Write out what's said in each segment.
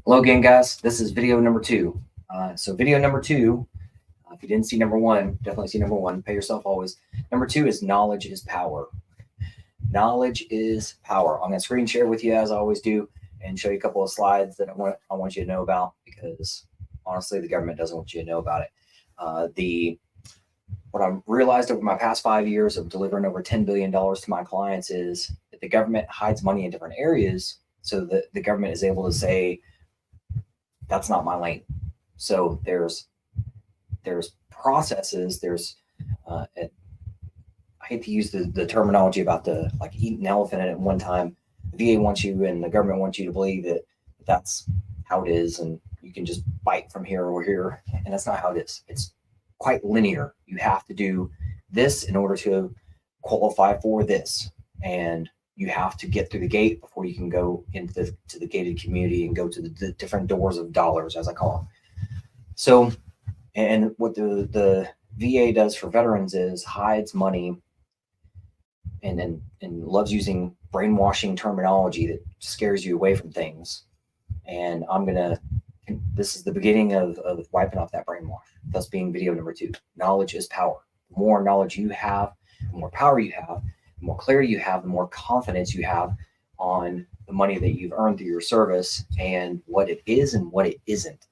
Hello again, guys. This is video number two. So video number two, if you didn't see number one, definitely see number one. Pay yourself always. Number two is knowledge is power. Knowledge is power. I'm going to screen share with you as I always do and show you a couple of slides that I want you to know about, because honestly, the government doesn't want you to know about it. What I've realized over my past 5 years of delivering over $10 billion to my clients is that the government hides money in different areas so that the government is able to say, that's not my lane. So there's processes, I hate to use the terminology about the like eating an elephant at one time. The VA wants you and the government wants you to believe that that's how it is and you can just bite from here or here. And that's not how it is. It's quite linear. You have to do this in order to qualify for this. And you have to get through the gate before you can go into the gated community and go to the different doors of dollars, as I call them. So, and what the VA does for veterans is hides money and loves using brainwashing terminology that scares you away from things. And this is the beginning of wiping off that brainwash, thus being video number two. Knowledge is power. The more knowledge you have, the more power you have, the more clarity you have, the more confidence you have on the money that you've earned through your service and what it is and what it isn't.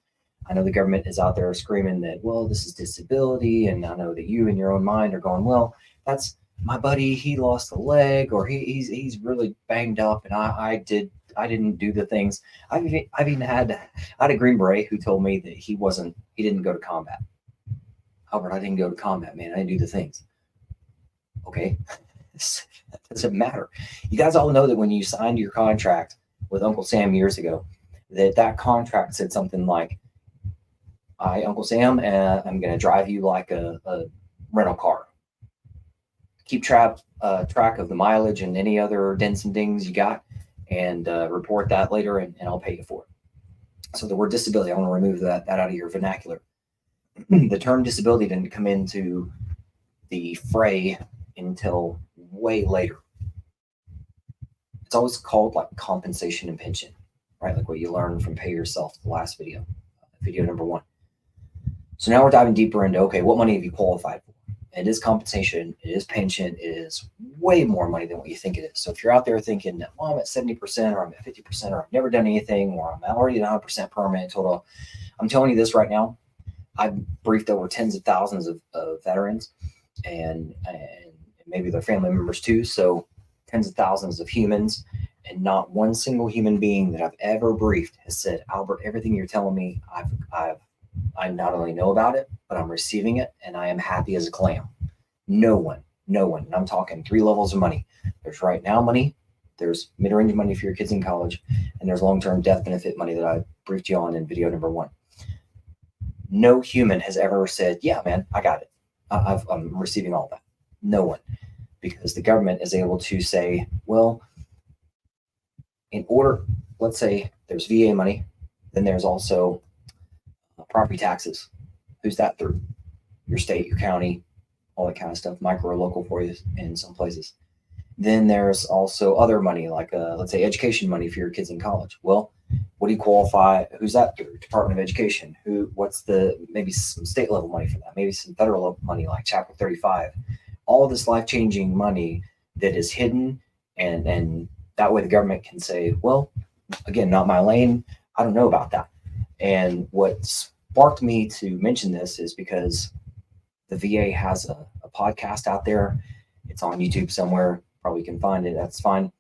I know the government is out there screaming that, well, this is disability. And I know that you in your own mind are going, well, that's my buddy. He lost a leg, or he's really banged up. And I didn't do the things. I've even had a Green Beret who told me that he didn't go to combat. Albert, I didn't go to combat, man. I didn't do the things. Okay. That doesn't matter. You guys all know that when you signed your contract with Uncle Sam years ago, that contract said something like, I, Uncle Sam, I'm going to drive you like a rental car. Keep track of the mileage and any other dents and dings you got, and report that later, and I'll pay you for it. So the word disability, I want to remove that out of your vernacular. The term disability didn't come into the fray until way later. It's always called like compensation and pension, right? Like what you learned from Pay Yourself, the last video number one. So now we're diving deeper into, okay, what money have you qualified for? It is compensation, it is pension, it is way more money than what you think it is. So if you're out there thinking, well, I'm at 70% or I'm at 50% or I've never done anything or I'm already at 100% permanent total, I'm telling you this right now. I've briefed over tens of thousands of veterans and maybe their family members too. So tens of thousands of humans, and not one single human being that I've ever briefed has said, Albert, everything you're telling me, I not only know about it, but I'm receiving it and I am happy as a clam. No one. And I'm talking 3 levels of money. There's right now money, there's mid-range money for your kids in college, and there's long-term death benefit money that I briefed you on in video number one. No human has ever said, yeah, man, I got it. I'm receiving all that. No one. Because the government is able to say, well, in order, let's say there's VA money, then there's also property taxes. Who's that through? Your state, your county, all that kind of stuff, micro or local for you in some places. Then there's also other money, like let's say education money for your kids in college. Well, what do you qualify? Who's that through? Department of Education. What's maybe some state level money for that? Maybe some federal level money like Chapter 35. All this life-changing money that is hidden, and that way the government can say, well, again, not my lane. I don't know about that. And what sparked me to mention this is because the VA has a podcast out there. It's on YouTube somewhere. Probably can find it. That's fine.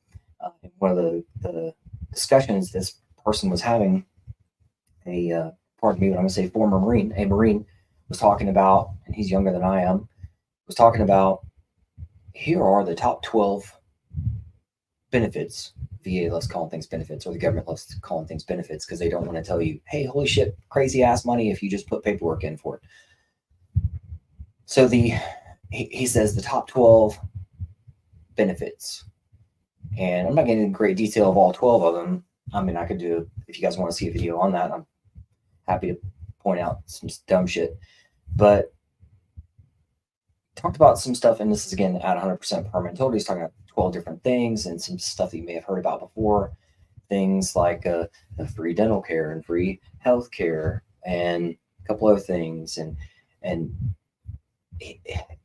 In one of the discussions this person was having, pardon me, but I'm going to say a Marine was talking about, and he's younger than I am, was talking about, here are the top 12 benefits. VA loves calling things benefits, or the government loves calling things benefits because they don't want to tell you, hey, holy shit, crazy ass money if you just put paperwork in for it. So he says the top 12 benefits. And I'm not getting into great detail of all 12 of them. I mean, I could do, if you guys want to see a video on that, I'm happy to point out some dumb shit. But talked about some stuff, and this is again at 100% permanent total. He's talking about 12 different things and some stuff that you may have heard about before things like free dental care and free health care and a couple other things. And he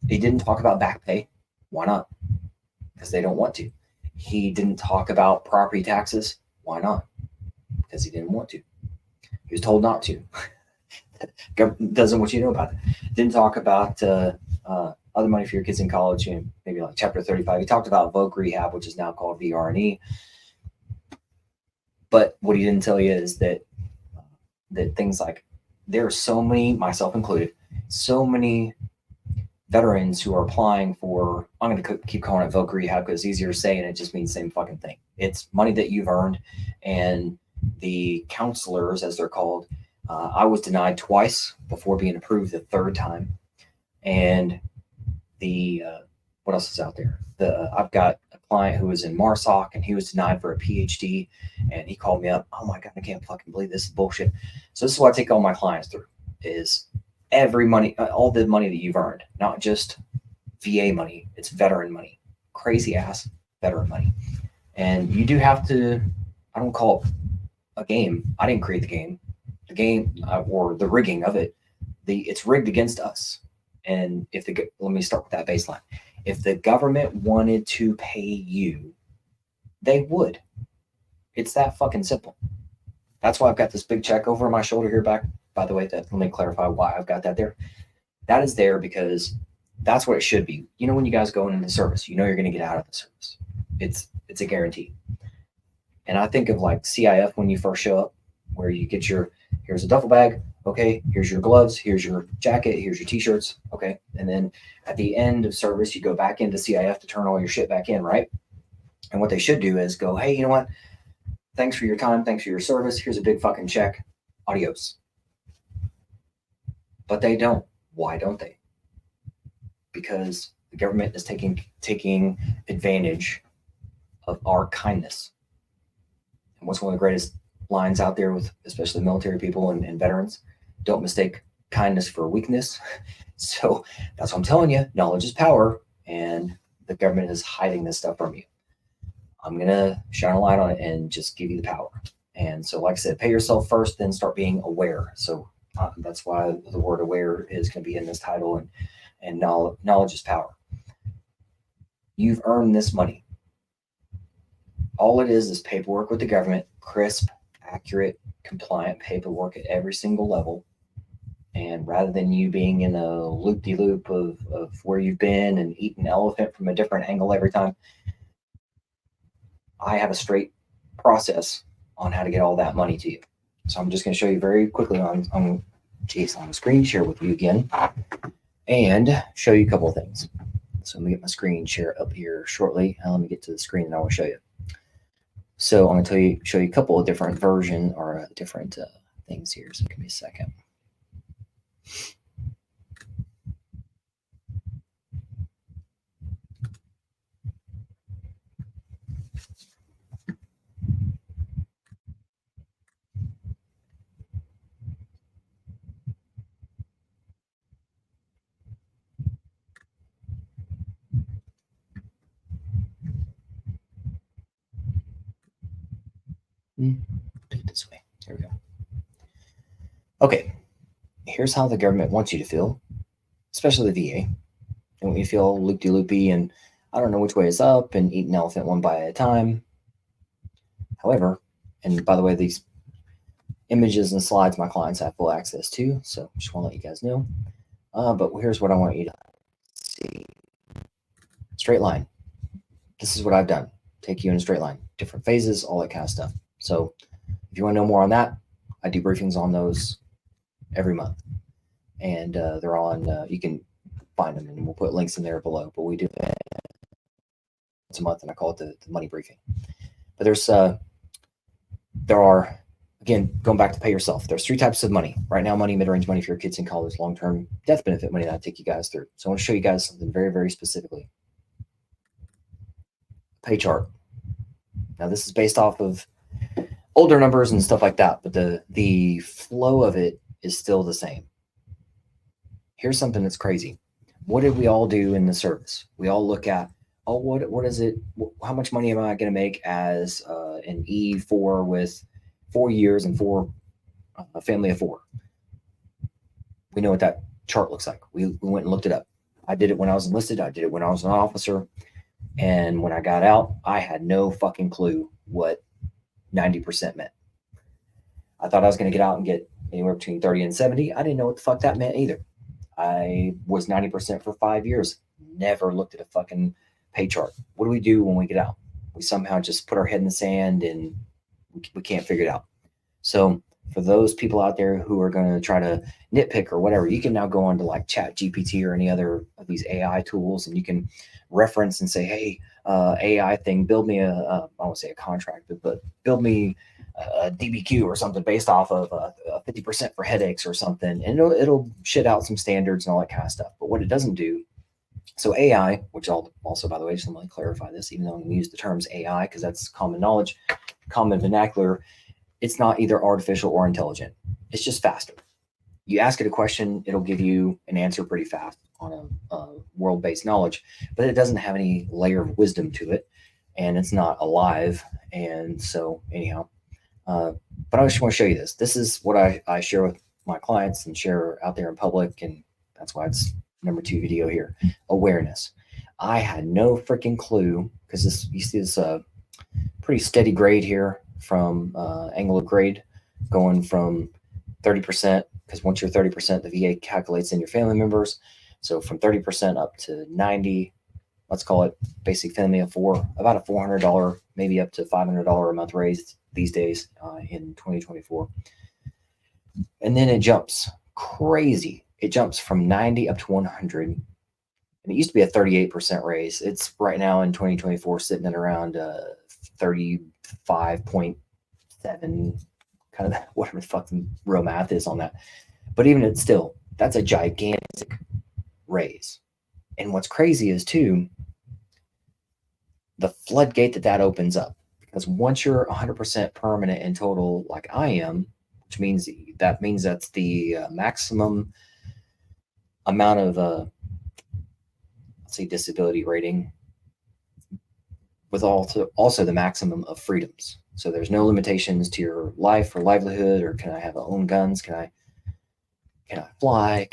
didn't talk about back pay. Why not? Because they don't want to. He didn't talk about property taxes. Why not? Because he didn't want to. He was told not to. Government doesn't want you to know about it. Didn't talk about other money for your kids in college, maybe like Chapter 35. He talked about voc rehab, which is now called VRE. But what he didn't tell you is that things like there are so many, myself included, so many veterans who are applying for, I'm going to keep calling it voc rehab because it's easier to say and it just means the same fucking thing. It's money that you've earned, and the counselors, as they're called, I was denied twice before being approved the third time. And the what else is out there? I've got a client who was in MARSOC and he was denied for a PhD, and he called me up. Oh my god, I can't fucking believe this is bullshit. So this is what I take all my clients through: is every money, all the money that you've earned, not just VA money. It's veteran money, crazy ass veteran money, and you do have to. I don't call it a game. I didn't create the game. The game or the rigging of it. It's rigged against us. And let me start with that baseline. If the government wanted to pay you, they would. It's that fucking simple. That's why I've got this big check over my shoulder here back. By the way, let me clarify why I've got that there. That is there because that's what it should be. You know, when you guys go into the service, you know you're going to get out of the service. It's a guarantee. And I think of like CIF when you first show up, where you get here's a duffel bag. Okay, here's your gloves, here's your jacket, here's your t-shirts. Okay. And then at the end of service, you go back into CIF to turn all your shit back in, right? And what they should do is go, hey, you know what? Thanks for your time. Thanks for your service. Here's a big fucking check. Adios. But they don't. Why don't they? Because the government is taking advantage of our kindness. And what's one of the greatest lines out there with especially military people and veterans? Don't mistake kindness for weakness. So that's what I'm telling you. Knowledge is power, and the government is hiding this stuff from you. I'm going to shine a light on it and just give you the power. And so, like I said, pay yourself first, then start being aware. So that's why the word aware is going to be in this title, and knowledge is power. You've earned this money. All it is paperwork with the government, crisp, accurate, compliant paperwork at every single level. And rather than you being in a loop-de-loop of where you've been and eating elephant from a different angle every time, I have a straight process on how to get all that money to you. So I'm just going to show you very quickly on screen share with you again and show you a couple of things. So let me get my screen share up here shortly. Let me get to the screen and I will show you. So I'm going to show you a couple of different versions or different things here. So give me a second. Do it this way. There we go. Okay, here's how the government wants you to feel, especially the VA. And when you feel loopy and I don't know which way is up and eat an elephant one bite at a time. However, and by the way, these images and slides my clients have full access to, so just want to let you guys know. But here's what I want you to see. Straight line. This is what I've done. Take you in a straight line. Different phases, all that kind of stuff. So if you want to know more on that, I do briefings on those every month. And they're on, you can find them and we'll put links in there below. But we do it once a month and I call it the money briefing. But there are, again, going back to pay yourself, there's 3 types of money. Right now, money, mid-range money for your kids in college, long-term death benefit money that I take you guys through. So I want to show you guys something very, very specifically. Pay chart. Now this is based off of older numbers and stuff like that, but the flow of it is still the same. Here's something that's crazy. What did we all do in the service? We all look at, oh, what is it? how much money am I going to make as an E4 with 4 years and a family of four? We know what that chart looks like. We went and looked it up. I did it when I was enlisted. I did it when I was an officer. And when I got out, I had no fucking clue what 90% meant. I thought I was going to get out and get anywhere between 30 and 70. I didn't know what the fuck that meant either. I was 90% for 5 years. Never looked at a fucking pay chart. What do we do when we get out? We somehow just put our head in the sand and we can't figure it out. So for those people out there who are going to try to nitpick or whatever, you can now go on to like Chat GPT or any other of these AI tools, and you can reference and say, hey, AI thing, build me I won't say a contract, but build me a DBQ or something based off of 50% for headaches or something. And it'll shit out some standards and all that kind of stuff. But what it doesn't do, so AI, which I'll also, by the way, just let me clarify this, even though I'm going to use the terms AI because that's common knowledge, common vernacular, it's not either artificial or intelligent. It's just faster. You ask it a question, it'll give you an answer pretty fast on a world-based knowledge, but it doesn't have any layer of wisdom to it, and it's not alive. And so anyhow, but I just want to show you this. This is what I share with my clients and share out there in public, and that's why it's number 2 video here. Awareness. I had no freaking clue, because this, you see this pretty steady grade here from angle of grade going from 30%, because once you're 30%, the VA calculates in your family members. So from 30% up to 90, let's call it basic family of four, about a $400, maybe up to $500 a month raise these days in 2024. And then it jumps crazy. It jumps from 90 up to 100. And it used to be a 38% raise. It's right now in 2024 sitting at around 35.7, kind of whatever the fucking real math is on that. But even it's still, that's a gigantic raise. And what's crazy is too, the floodgate that opens up, because once you're 100% permanent in total, like I am, which means that's the maximum amount of, let's say, disability rating, with also the maximum of freedoms. So there's no limitations to your life or livelihood, or can I have own guns? Can I fly?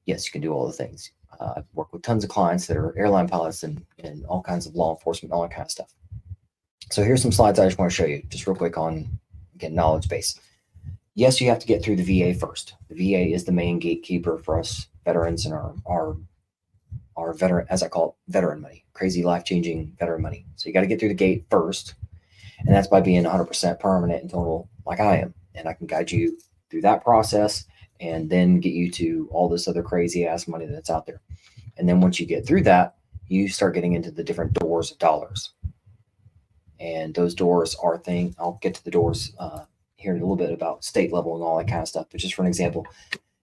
Yes, you can do all the things. I've worked with tons of clients that are airline pilots and all kinds of law enforcement, all that kind of stuff. So here's some slides I just want to show you just real quick on, again, knowledge base. Yes, you have to get through the VA first. The VA is the main gatekeeper for us veterans and our veteran, as I call it, veteran money, crazy life-changing veteran money. So you got to get through the gate first, and that's by being 100% permanent in total, like I am. And I can guide you through that process and then get you to all this other crazy ass money that's out there. And then once you get through that, you start getting into the different doors of dollars. And those doors are I'll get to the doors here in a little bit about state level and all that kind of stuff. But just for an example,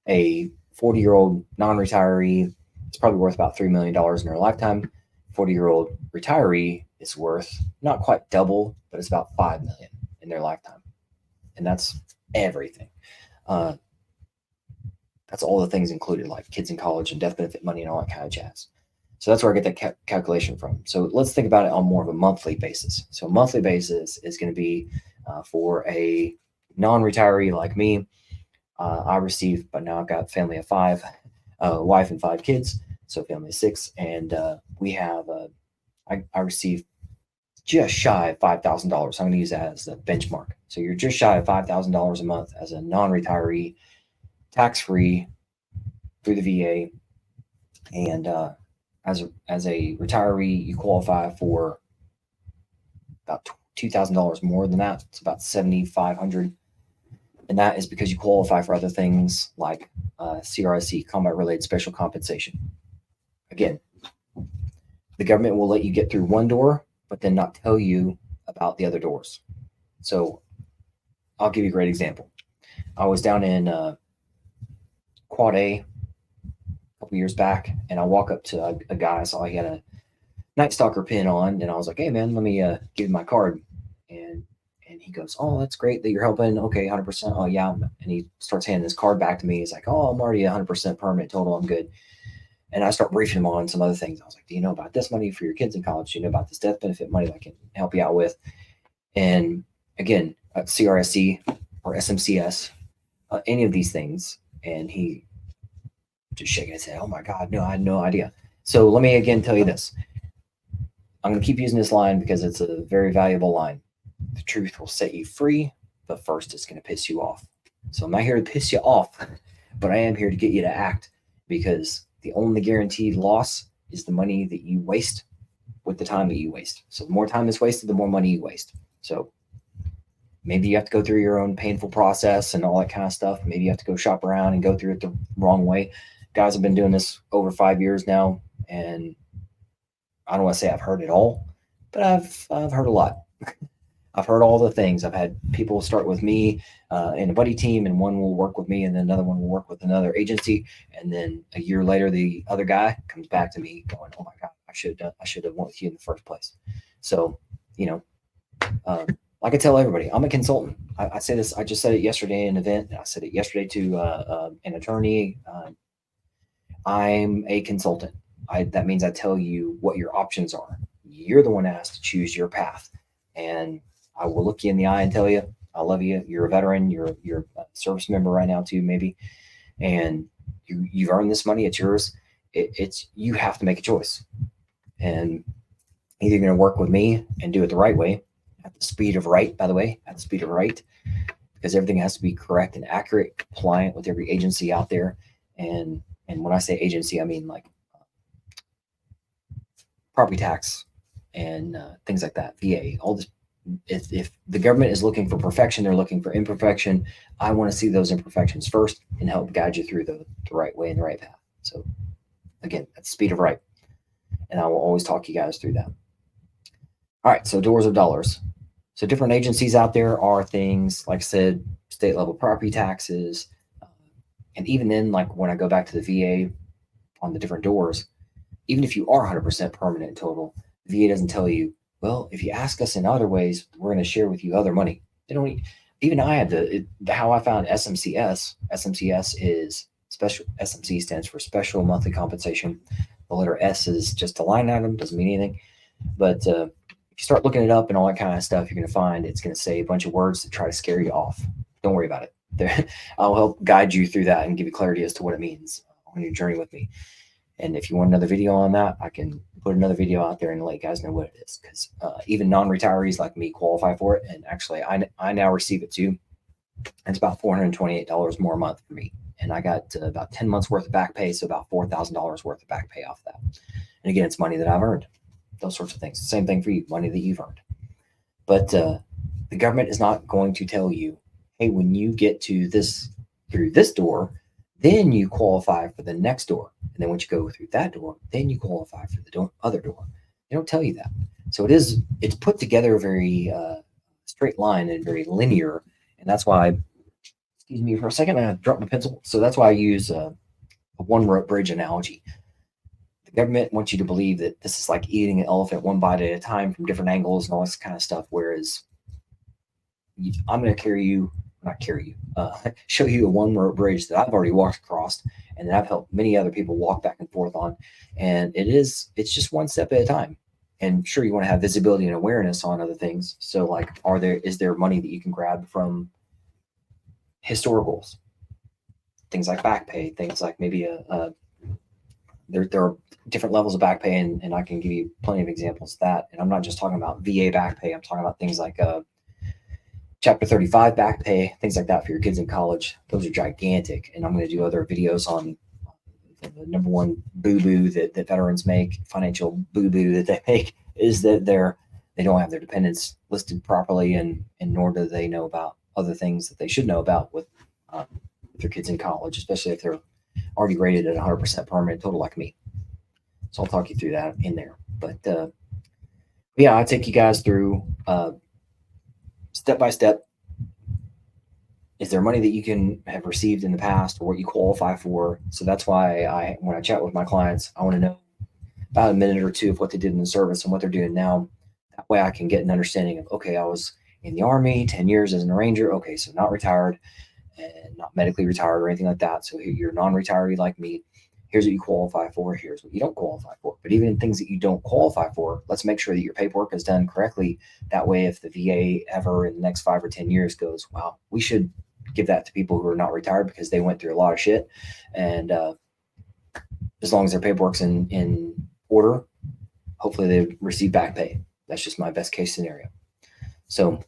a 40-year-old non-retiree, it's probably worth about $3 million in their lifetime. 40-year-old retiree is worth not quite double, but it's about $5 million in their lifetime. And that's everything. That's all the things included, like kids in college and death benefit money and all that kind of jazz. So that's where I get that calculation from. So let's think about it on more of a monthly basis. So a monthly basis is going to be for a non-retiree like me. I receive, but now I've got family of 5, wife and 5 kids, so family of 6, and we have I receive just shy of $5,000. I'm going to use that as the benchmark. So you're just shy of $5,000 a month as a non-retiree, tax-free through the VA, and as a retiree, you qualify for about $2,000 more than that. It's about $7,500. And that is because you qualify for other things like CRSC, Combat Related Special Compensation. Again, the government will let you get through one door, but then not tell you about the other doors. So I'll give you a great example. I was down in Quad A a couple years back, and I walk up to a guy. I saw he had a Night Stalker pin on, and I was like, hey, man, let me give you my card. And he goes, oh, that's great that you're helping. Okay, 100%. Oh, yeah. And he starts handing his card back to me. He's like, oh, I'm already 100% permanent total. I'm good. And I start briefing them on some other things. I was like, do you know about this money for your kids in college? Do you know about this death benefit money that I can help you out with? And again, CRSC or SMCS, any of these things. And he just shaking his head, oh my God, no, I had no idea. So let me again tell you this. I'm going to keep using this line because it's a very valuable line. The truth will set you free, but first it's going to piss you off. So I'm not here to piss you off, but I am here to get you to act, because the only guaranteed loss is the money that you waste with the time that you waste. So the more time is wasted, the more money you waste. So maybe you have to go through your own painful process and all that kind of stuff. Maybe you have to go shop around and go through it the wrong way. Guys, have been doing this over 5 years now, and I don't want to say I've heard it all, but I've heard a lot. I've heard all the things. I've had people start with me in a buddy team, and one will work with me, and then another one will work with another agency, and then a year later, the other guy comes back to me going, "Oh my God, I should have went with you in the first place." So, like I tell everybody, I'm a consultant. I say this. I just said it yesterday in an event. I said it yesterday to an attorney. I'm a consultant. That means I tell you what your options are. You're the one that has to choose your path, and I will look you in the eye and tell you, I love you. You're a veteran. You're a service member right now too, maybe, and you've earned this money. It's yours. It's you have to make a choice, and either you're going to work with me and do it the right way, at the speed of right. By the way, at the speed of right, because everything has to be correct and accurate, compliant with every agency out there, and when I say agency, I mean like property tax and things like that, VA, all this. If the government is looking for perfection, they're looking for imperfection. I want to see those imperfections first and help guide you through the right way and the right path. So again, at the speed of right. And I will always talk you guys through that. All right, so doors of dollars. So different agencies out there are things, like I said, state level property taxes. And even then, like when I go back to the VA on the different doors, even if you are 100% permanent total, the VA doesn't tell you, well, if you ask us in other ways, we're going to share with you other money. They don't. Even I had to. How I found SMCS. SMCS is special. SMC stands for special monthly compensation. The letter S is just a line item. Doesn't mean anything. But if you start looking it up and all that kind of stuff, you're going to find it's going to say a bunch of words to try to scare you off. Don't worry about it. I'll help guide you through that and give you clarity as to what it means on your journey with me. And if you want another video on that, I can put another video out there and let you guys know what it is. Because even non-retirees like me qualify for it. And actually, I now receive it too. It's about $428 more a month for me. And I got about 10 months worth of back pay, so about $4,000 worth of back pay off that. And again, it's money that I've earned. Those sorts of things. Same thing for you, money that you've earned. But the government is not going to tell you, hey, when you get to this through this door, then you qualify for the next door. And then once you go through that door, then you qualify for the other door. They don't tell you that. So it's put together very straight line and very linear. And that's why, excuse me for a second, I dropped my pencil. So that's why I use a one-rope bridge analogy. The government wants you to believe that this is like eating an elephant one bite at a time from different angles and all this kind of stuff. Whereas I'm going to show you a one-rope bridge that I've already walked across and that I've helped many other people walk back and forth on. And it's just one step at a time. And sure, you want to have visibility and awareness on other things. So like, is there money that you can grab from historicals? Things like back pay, things like maybe there are different levels of back pay, and I can give you plenty of examples of that. And I'm not just talking about VA back pay. I'm talking about things like Chapter 35 back pay, things like that for your kids in college. Those are gigantic. And I'm going to do other videos on the number one boo-boo that veterans make, financial boo-boo that they make, is that they don't have their dependents listed properly, and nor do they know about other things that they should know about with their kids in college, especially if they're already rated at 100% permanent total like me. So I'll talk you through that in there. But yeah, I'll take you guys through step by step. Is there money that you can have received in the past or what you qualify for? So that's why when I chat with my clients, I want to know about a minute or two of what they did in the service and what they're doing now. That way I can get an understanding of, okay, I was in the Army 10 years as an Ranger. Okay, so not retired and not medically retired or anything like that. So you're non-retiree like me. Here's what you qualify for. Here's what you don't qualify for. But even in things that you don't qualify for, let's make sure that your paperwork is done correctly. That way, if the VA ever in the next 5 or 10 years goes, wow, we should give that to people who are not retired because they went through a lot of shit. And as long as their paperwork's in order, hopefully they receive back pay. That's just my best case scenario. So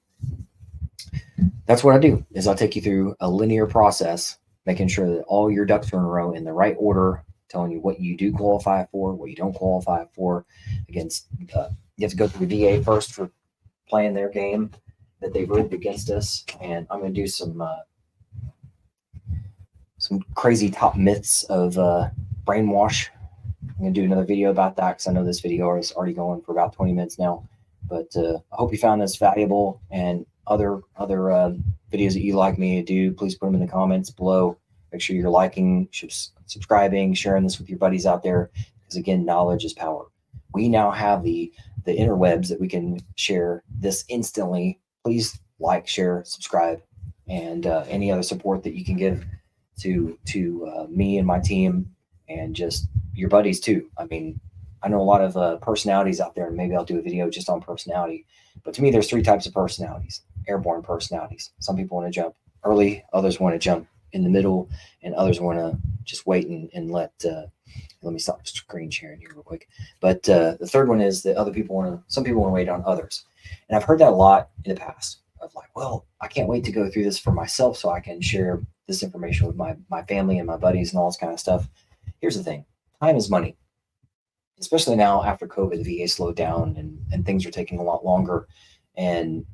that's what I do is I'll take you through a linear process, making sure that all your ducks are in a row in the right order, telling you what you do qualify for, what you don't qualify for. Against, you have to go through the VA first for playing their game that they've rigged against us. And I'm going to do some crazy top myths of brainwash. I'm going to do another video about that because I know this video is already going for about 20 minutes now. But I hope you found this valuable, and other videos that you'd like me to do, please put them in the comments below. Make sure you're liking, subscribing, sharing this with your buddies out there, because again, knowledge is power. We now have the interwebs that we can share this instantly. Please like, share, subscribe, and any other support that you can give to me and my team, and just your buddies too. I mean, I know a lot of personalities out there, and maybe I'll do a video just on personality. But to me, there's 3 types of personalities: airborne personalities. Some people want to jump early, others want to jump in the middle, and others want to just wait and let me stop screen sharing here real quick. But the third one is that some people want to wait on others. And I've heard that a lot in the past of like, well, I can't wait to go through this for myself so I can share this information with my family and my buddies and all this kind of stuff. Here's the thing: time is money. Especially now after COVID, the VA slowed down and things are taking a lot longer. And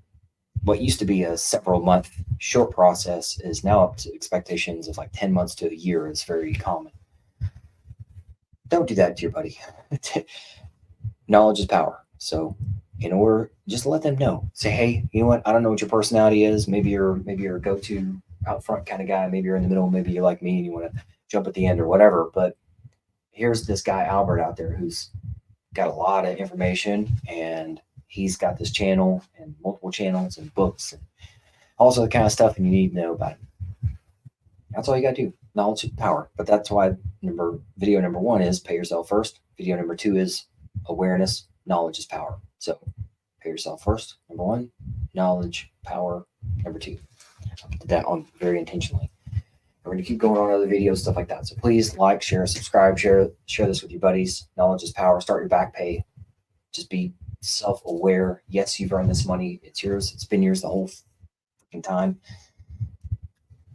what used to be a several month short process is now up to expectations of like 10 months to a year is very common. Don't do that to your buddy. Knowledge is power. So just let them know. Say, hey, you know what? I don't know what your personality is. Maybe you're a go-to out front kind of guy. Maybe you're in the middle. Maybe you're like me and you want to jump at the end or whatever. But here's this guy, Albert, out there who's got a lot of information, and he's got this channel and multiple channels and books and all the kind of stuff, and you need to know about it. That's all you got to do. Knowledge is power. But that's why video number 1 is pay yourself first. Video number 2 is awareness. Knowledge is power. So pay yourself first, number 1. Knowledge, power, number 2. I did that on very intentionally. We're going to keep going on other videos, stuff like that. So please like, share, subscribe, share this with your buddies. Knowledge is power. Start your back pay. Just be self-aware. Yes, you've earned this money. It's yours. It's been yours the whole freaking time.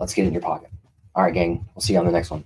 Let's get it in your pocket. All right, gang. We'll see you on the next one.